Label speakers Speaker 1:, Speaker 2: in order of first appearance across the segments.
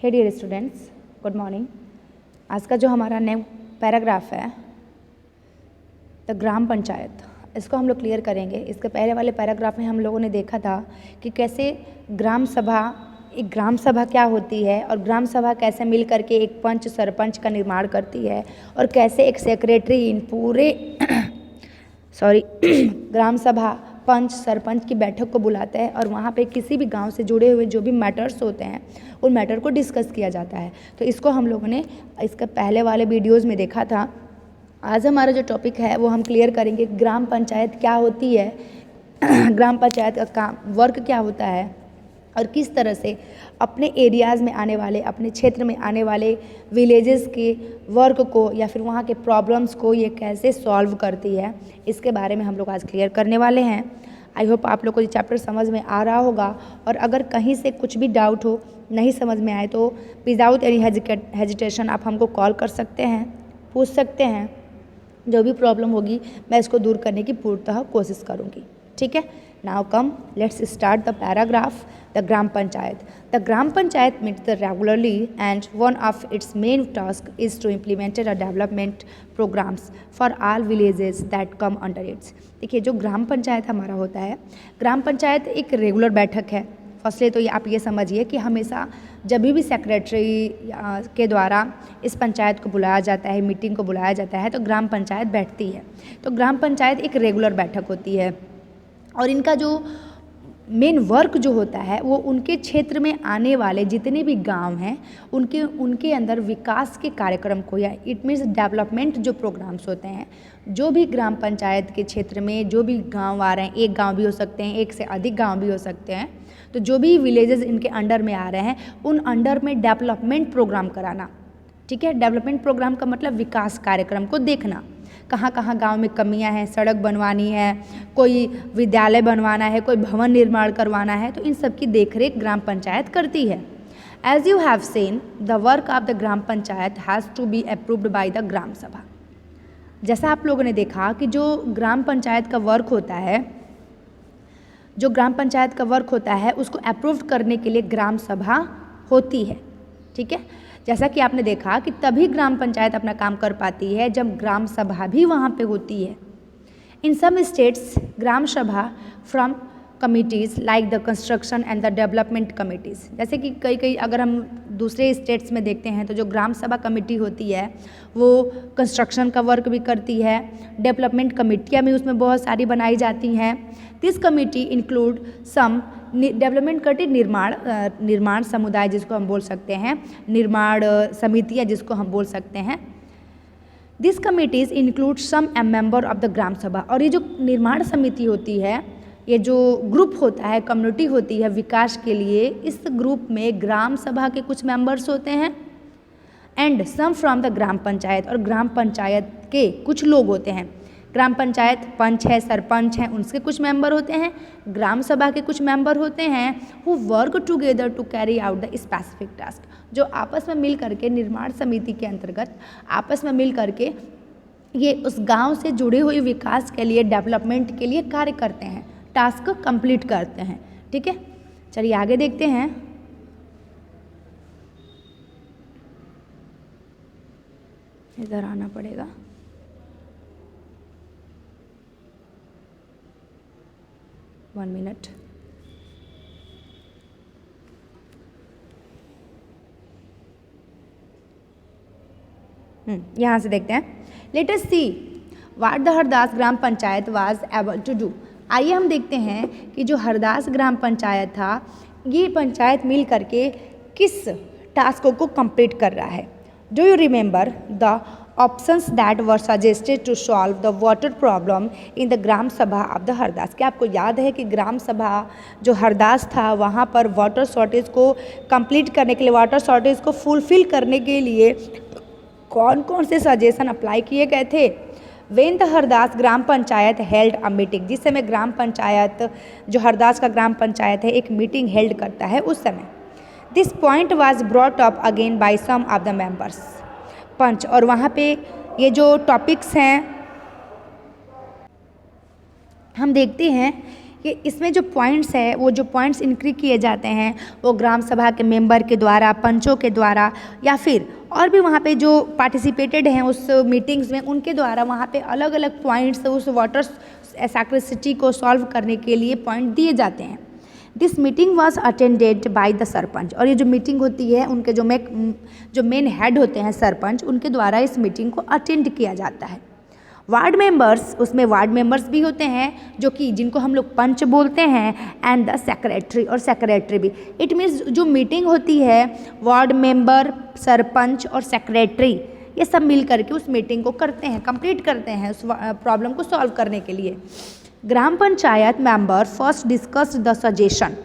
Speaker 1: हे dear students, good morning. आज का जो हमारा नया पैराग्राफ है द ग्राम पंचायत, इसको हम लोग क्लियर करेंगे। इसके पहले वाले पैराग्राफ में हम लोगों ने देखा था कि कैसे एक ग्राम सभा क्या होती है और ग्राम सभा कैसे मिल करके एक पंच सरपंच का निर्माण करती है और कैसे एक सेक्रेटरी इन पूरे ग्राम सभा पंच सरपंच की बैठक को बुलाता है और वहाँ पे किसी भी गांव से जुड़े हुए जो भी मैटर्स होते हैं उन मैटर को डिस्कस किया जाता है। तो इसको हम लोगों ने इसके पहले वाले वीडियोज़ में देखा था। आज हमारा जो टॉपिक है वो हम क्लियर करेंगे ग्राम पंचायत क्या होती है, ग्राम पंचायत का काम वर्क क्या होता है और किस तरह से अपने एरियाज़ में आने वाले, अपने क्षेत्र में आने वाले विलेजेस के वर्क को या फिर वहाँ के प्रॉब्लम्स को ये कैसे सॉल्व करती है, इसके बारे में हम लोग आज क्लियर करने वाले हैं। आई होप आप लोग को ये चैप्टर समझ में आ रहा होगा और अगर कहीं से कुछ भी डाउट हो, नहीं समझ में आए तो विदाउट एनी हेजिटेशन आप हमको कॉल कर सकते हैं, पूछ सकते हैं। जो भी प्रॉब्लम होगी मैं इसको दूर करने की पूर्णतः कोशिश करूँगी। ठीक है, now come let's start the paragraph. The gram panchayat. The gram panchayat meets regularly and one of its main tasks is to implement a development programs for all villages that come under it. देखिए जो ग्राम पंचायत हमारा होता है, ग्राम पंचायत एक regular बैठक है। Firstly तो आप ये समझिए कि हमेशा जब भी सेक्रेटरी के द्वारा इस पंचायत को बुलाया जाता है, मीटिंग को बुलाया जाता है तो ग्राम पंचायत बैठती है। तो ग्राम पंचायत एक रेगुलर बैठक होती है और इनका जो मेन वर्क जो होता है वो उनके क्षेत्र में आने वाले जितने भी गांव हैं उनके अंदर विकास के कार्यक्रम को या इट मीन्स डेवलपमेंट जो प्रोग्राम्स होते हैं, जो भी ग्राम पंचायत के क्षेत्र में जो भी गांव आ रहे हैं, एक गांव भी हो सकते हैं, एक से अधिक गांव भी हो सकते हैं, तो जो भी विलेजेस इनके अंडर में आ रहे हैं उन अंडर में डेवलपमेंट प्रोग्राम कराना। ठीक है, डेवलपमेंट प्रोग्राम का मतलब विकास कार्यक्रम को देखना, कहाँ कहाँ गांव में कमियां हैं, सड़क बनवानी है, कोई विद्यालय बनवाना है, कोई भवन निर्माण करवाना है, तो इन सब की देखरेख ग्राम पंचायत करती है। As you have seen the work of the gram panchayat has to be approved by the gram sabha. जैसा आप लोगों ने देखा कि जो ग्राम पंचायत का वर्क होता है, जो ग्राम पंचायत का वर्क होता है उसको अप्रूव करने के लिए ग्राम सभा होती है। ठीक है, जैसा कि आपने देखा कि तभी ग्राम पंचायत अपना काम कर पाती है जब ग्राम सभा भी वहाँ पे होती है। इन सम स्टेट्स ग्राम सभा from committees like the construction and the development committees, जैसे कि कई अगर हम दूसरे स्टेट्स में देखते हैं तो जो ग्राम सभा कमेटी होती है वो कंस्ट्रक्शन का वर्क भी करती है, डेवलपमेंट कमेटियाँ भी उसमें बहुत सारी बनाई जाती हैं। This committee include some development committee निर्माण समुदाय जिसको हम बोल सकते हैं, निर्माण समितियाँ जिसको हम बोल सकते हैं। This committees include some member of the gram sabha, और ये जो निर्माण समिति होती है, ये जो ग्रुप होता है, कम्युनिटी होती है विकास के लिए, इस ग्रुप में ग्राम सभा के कुछ मेंबर्स होते हैं and some from the gram panchayat, और ग्राम पंचायत के कुछ लोग होते हैं। ग्राम पंचायत पंच है, सरपंच हैं, उनके कुछ मेंबर होते हैं, ग्राम सभा के कुछ मेंबर होते हैं who work together to carry out the specific task, जो आपस में मिल करके निर्माण समिति के अंतर्गत आपस में मिल करके ये उस गांव से जुड़े हुए विकास के लिए, डेवलपमेंट के लिए कार्य करते हैं, टास्क कंप्लीट करते हैं। ठीक है, चलिए आगे देखते हैं। इधर आना पड़ेगा। One minute. यहाँ से देखते हैं। Let us see what the Hardas Gram Panchayat was able to do. आइए हम देखते हैं कि जो हरदास ग्राम पंचायत था, ये पंचायत मिल करके किस टास्क को कंप्लीट कर रहा है। Do you remember the options that were suggested to solve the water problem in the gram sabha of the Hardas. क्या आपको याद है कि ग्राम सभा जो हरदास था वहाँ पर वाटर शॉर्टेज को कंप्लीट करने के लिए, वाटर शॉर्टेज को फुलफिल करने के लिए कौन कौन से सजेशन अप्लाई किए गए थे। When the Hardas Gram panchayat held a meeting, जिस समय ग्राम पंचायत जो हरदास का ग्राम पंचायत है एक मीटिंग हेल्ड करता है उस समय, this point was brought up again by some of the members panch, और वहाँ पे ये जो टॉपिक्स हैं हम देखते हैं ये इसमें जो पॉइंट्स है, वो जो पॉइंट्स इंक्री किए जाते हैं वो ग्राम सभा के मेंबर के द्वारा, पंचों के द्वारा, या फिर और भी वहाँ पे जो पार्टिसिपेटेड हैं उस मीटिंग्स में उनके द्वारा वहाँ पे अलग अलग पॉइंट्स उस वाटर स्कैर्सिटी को सॉल्व करने के लिए पॉइंट दिए जाते हैं। This meeting was attended by the sarpanch, और ये जो मीटिंग होती है उनके जो मेन हेड होते हैं सरपंच, उनके द्वारा इस मीटिंग को अटेंड किया जाता है। वार्ड मेंबर्स, उसमें वार्ड मेंबर्स भी होते हैं जो कि जिनको हम लोग पंच बोलते हैं, एंड द सेक्रेटरी, और सेक्रेटरी भी। इट मीन्स जो मीटिंग होती है वार्ड मेंबर, सरपंच और सेक्रेटरी ये सब मिल करके उस मीटिंग को करते हैं, कंप्लीट करते हैं उस प्रॉब्लम को सॉल्व करने के लिए। Gram panchayat member first discuss the suggestion.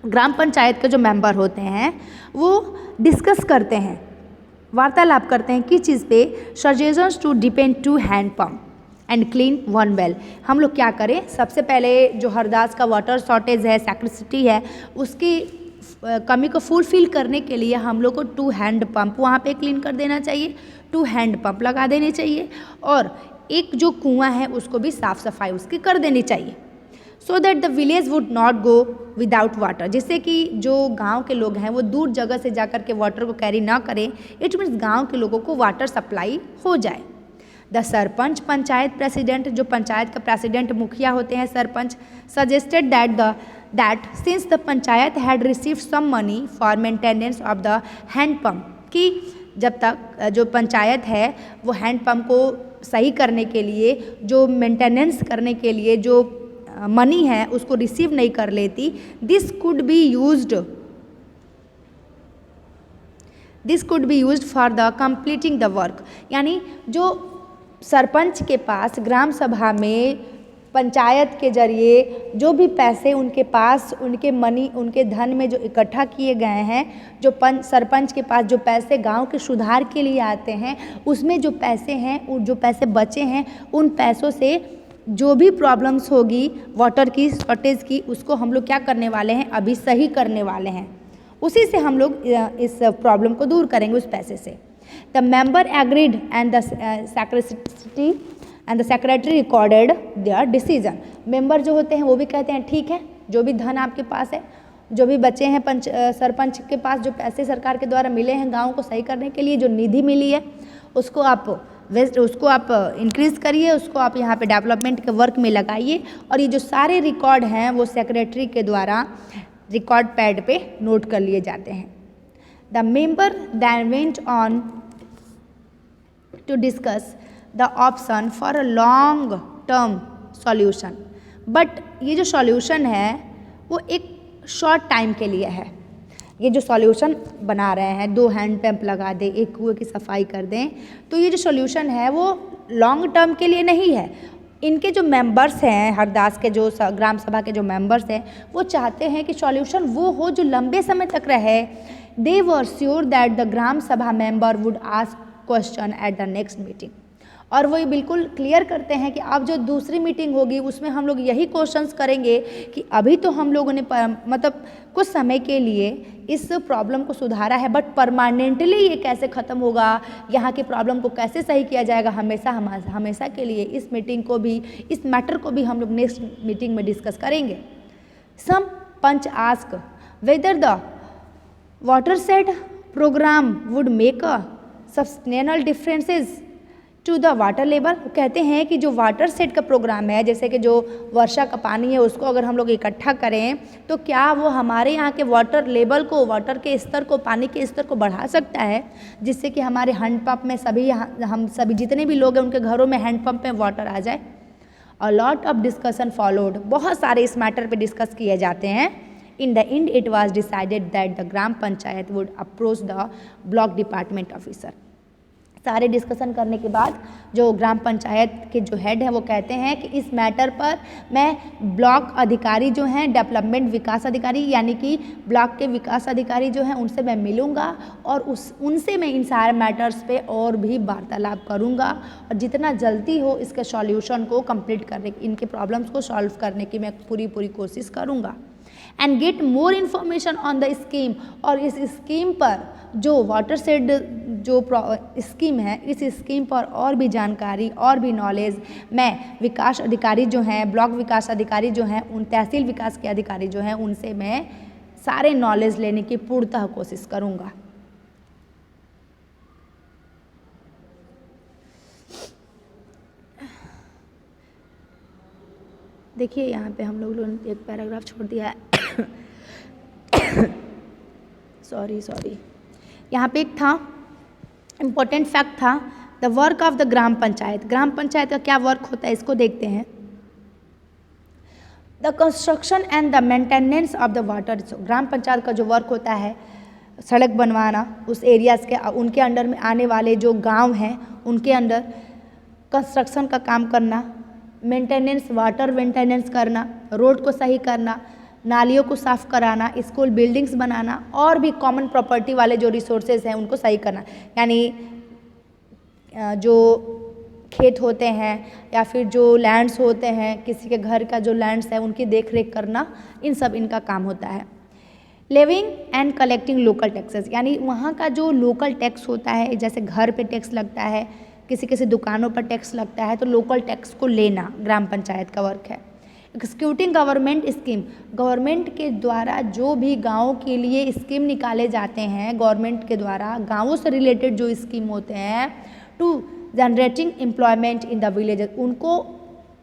Speaker 1: Gram panchayat के जो मेंबर होते हैं वो डिस्कस करते हैं, वार्तालाप करते हैं किस चीज़ पे, suggestions to depend to hand pump and clean one well. हम लोग क्या करें, सबसे पहले जो हरदास का वाटर शॉर्टेज है, स्कैर्सिटी है, उसकी कमी को फुलफिल करने के लिए हम लोग को 2 हैंड पंप वहाँ पे क्लीन कर देना चाहिए, 2 हैंड पंप लगा देने चाहिए, और एक जो कुआं है उसको भी साफ़ सफाई उसकी कर देनी चाहिए, so that the village would not go without water, जिससे कि जो गांव के लोग हैं वो दूर जगह से जाकर के वाटर को कैरी ना करें। इट मीन्स गांव के लोगों को वाटर सप्लाई हो जाए। द सरपंच, पंचायत प्रेसिडेंट, जो पंचायत का प्रेसिडेंट मुखिया होते हैं sarpanch, suggested that since the panchayat had received some money for maintenance of the hand pump, कि जब तक जो पंचायत है वो हैंड पम्प को सही करने के लिए, जो मेंटेनेंस करने के लिए जो मनी है उसको रिसीव नहीं कर लेती, this could be used for the completing the work. यानी जो सरपंच के पास ग्राम सभा में पंचायत के जरिए जो भी पैसे उनके पास, उनके मनी, उनके धन में जो इकट्ठा किए गए हैं, जो सरपंच के पास जो पैसे गांव के सुधार के लिए आते हैं, उसमें जो पैसे हैं, जो पैसे बचे हैं, उन पैसों से जो भी प्रॉब्लम्स होगी वाटर की शॉर्टेज की, उसको हम लोग क्या करने वाले हैं, अभी सही करने वाले हैं। उसी से हम लोग इस प्रॉब्लम को दूर करेंगे उस पैसे से। The member agreed and the secretary recorded there decision. Member जो होते हैं वो भी कहते हैं ठीक है, जो भी धन आपके पास है, जो भी बचे हैं सरपंच के पास, जो पैसे सरकार के द्वारा मिले हैं गाँव को सही करने के लिए, जो निधि मिली है उसको आप इंक्रीज़ करिए, उसको आप यहाँ पे डेवलपमेंट के वर्क में लगाइए, और ये जो सारे रिकॉर्ड हैं वो सेक्रेटरी के द्वारा रिकॉर्ड पैड पे नोट कर लिए जाते हैं। The member then went on to discuss the option for a long term solution, but ये जो सॉल्यूशन है वो एक शॉर्ट टाइम के लिए है। ये जो सॉल्यूशन बना रहे हैं, 2 हैंड पंप लगा दें, एक कुएं की सफाई कर दें, तो ये जो सॉल्यूशन है वो लॉन्ग टर्म के लिए नहीं है। इनके जो मेंबर्स हैं, हरदास के जो ग्राम सभा के जो मेंबर्स हैं, वो चाहते हैं कि सॉल्यूशन वो हो जो लंबे समय तक रहे। दे were sure that the gram सभा member would ask question at the next meeting, और वो ये बिल्कुल क्लियर करते हैं कि अब जो दूसरी मीटिंग होगी उसमें हम लोग यही क्वेश्चंस करेंगे कि अभी तो हम लोगों ने मतलब कुछ समय के लिए इस प्रॉब्लम को सुधारा है, बट परमानेंटली ये कैसे ख़त्म होगा, यहाँ की प्रॉब्लम को कैसे सही किया जाएगा हमेशा के लिए, इस मीटिंग को भी, इस मैटर को भी हम लोग नेक्स्ट मीटिंग में डिस्कस करेंगे। Some panch ask whether the watershed program would make a substantial differences to the water level. कहते हैं कि जो वाटर सेट का प्रोग्राम है, जैसे कि जो वर्षा का पानी है उसको अगर हम लोग इकट्ठा करें तो क्या वो हमारे यहाँ के वाटर लेवल को, वाटर के स्तर को, पानी के स्तर को बढ़ा सकता है, जिससे कि हमारे हैंडपम्प में हम सभी जितने भी लोग हैं उनके घरों में हैंडपम्प में वाटर आ जाए। A lot of discussion followed, बहुत सारे इस मैटर पे डिस्कस किए जाते हैं। In the end it was decided that the gram panchayat would approach the block department officer. सारे डिस्कशन करने के बाद जो ग्राम पंचायत के जो हेड हैं वो कहते हैं कि इस मैटर पर मैं ब्लॉक अधिकारी जो हैं, डेवलपमेंट विकास अधिकारी यानी कि ब्लॉक के विकास अधिकारी जो हैं उनसे मैं मिलूँगा, और उनसे मैं इन सारे मैटर्स पे और भी वार्तालाप करूँगा, और जितना जल्दी हो इसके सॉल्यूशन को कंप्लीट करने, इनके प्रॉब्लम्स को सॉल्व करने की मैं पूरी कोशिश करूँगा। And get more information on the scheme, और इस स्कीम पर जो वाटर शेड जो स्कीम है, इस स्कीम पर और भी जानकारी और भी नॉलेज मैं विकास अधिकारी जो हैं, ब्लॉक विकास अधिकारी जो हैं, उन तहसील विकास के अधिकारी जो हैं, उनसे मैं सारे नॉलेज लेने की पूर्णतः कोशिश करूँगा। देखिए यहाँ पे हम लोगों ने एक पैराग्राफ छोड़ दिया है सॉरी यहाँ पे एक था इम्पोर्टेंट फैक्ट था, the work of the gram panchayat. Gram panchayat का क्या वर्क होता है इसको देखते हैं। The construction and the maintenance of the water. Gram panchayat का जो वर्क होता है, सड़क बनवाना, उस एरियाज़ के उनके अंडर में आने वाले जो गांव हैं उनके अंदर कंस्ट्रक्शन का काम करना, मेंटेनेंस, वाटर मेंटेनेंस करना, रोड को सही करना, नालियों को साफ़ कराना, स्कूल बिल्डिंग्स बनाना और भी कॉमन प्रॉपर्टी वाले जो रिसोर्सेज हैं उनको सही करना। यानी जो खेत होते हैं या फिर जो लैंड्स होते हैं, किसी के घर का जो लैंड्स है उनकी देख रेख करना, इन सब इनका काम होता है। Levying and collecting local taxes, यानी वहाँ का जो लोकल टैक्स होता है, जैसे घर पे टैक्स लगता है, किसी किसी दुकानों पर टैक्स लगता है, तो लोकल टैक्स को लेना ग्राम पंचायत का वर्क है। एक्सिक्यूटिंग गवर्नमेंट स्कीम, गवर्नमेंट के द्वारा जो भी गाँव के लिए स्कीम निकाले जाते हैं, गवर्नमेंट के द्वारा गाँवों से रिलेटेड जो स्कीम होते हैं, to generating employment in the villages, उनको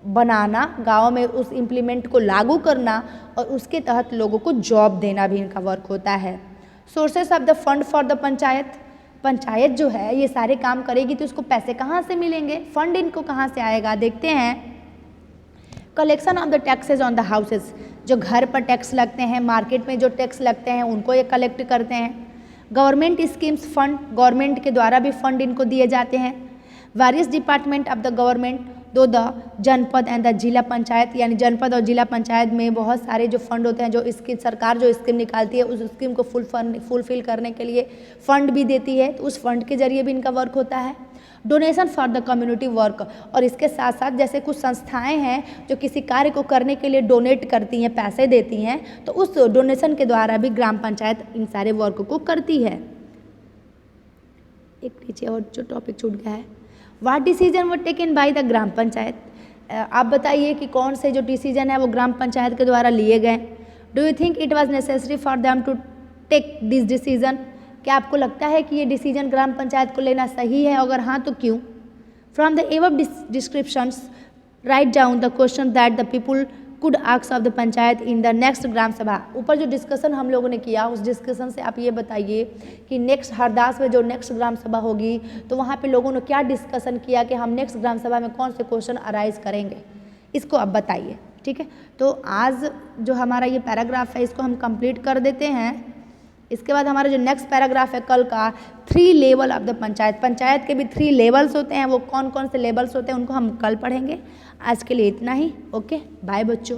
Speaker 1: बनाना, गाँव में उस इम्प्लीमेंट को लागू करना और उसके तहत लोगों को जॉब देना भी इनका वर्क होता है। Sources of the fund for the panchayat, panchayat जो है ये सारे काम करेगी तो उसको पैसे कहाँ से मिलेंगे, फंड इनको कहाँ से आएगा, देखते हैं। Collection of the taxes on the houses, जो घर पर टैक्स लगते हैं, मार्केट में जो टैक्स लगते हैं उनको ये कलेक्ट करते हैं। गवर्नमेंट स्कीम्स फंड, गवर्नमेंट के द्वारा भी फंड इनको दिए जाते हैं। Various department of the government, दो द जनपद एंड द जिला पंचायत, यानी जनपद और जिला पंचायत में बहुत सारे जो फंड होते हैं, जो इसकी सरकार जो स्कीम निकालती है उस स्कीम को फुलफिल करने के लिए फंड भी देती है, तो उस फंड के जरिए भी इनका वर्क होता है। Donation for the community work, और इसके साथ साथ जैसे कुछ संस्थाएं हैं जो किसी कार्य को करने के लिए डोनेट करती हैं, पैसे देती हैं, तो उस डोनेशन के द्वारा भी ग्राम पंचायत इन सारे वर्क को करती है। एक नीचे और जो टॉपिक छूट गया है, what decision were taken by the gram panchayat. आप बताइए कि कौन से जो डिसीजन है वो ग्राम पंचायत के द्वारा लिए गए। Do you think it was necessary for them to take this decision, क्या आपको लगता है कि ये डिसीजन ग्राम पंचायत को लेना सही है, अगर हाँ तो क्यों। From the above descriptions write down the question that the people could ask of the panchayat in the next gram sabha. ऊपर जो डिस्कशन हम लोगों ने किया उस डिस्कशन से आप ये बताइए कि नेक्स्ट हरदास में जो नेक्स्ट ग्राम सभा होगी तो वहाँ पे लोगों ने क्या डिस्कशन किया कि हम नेक्स्ट ग्राम सभा में कौन से क्वेश्चन अराइज करेंगे, इसको आप बताइए। ठीक है, तो आज जो हमारा ये पैराग्राफ है इसको हम कंप्लीट कर देते हैं। इसके बाद हमारा जो नेक्स्ट पैराग्राफ है कल का, 3 level of the panchayat, panchayat के भी 3 लेवल्स होते हैं, वो कौन कौन से लेवल्स होते हैं उनको हम कल पढ़ेंगे। आज के लिए इतना ही, ओके, बाय बच्चों।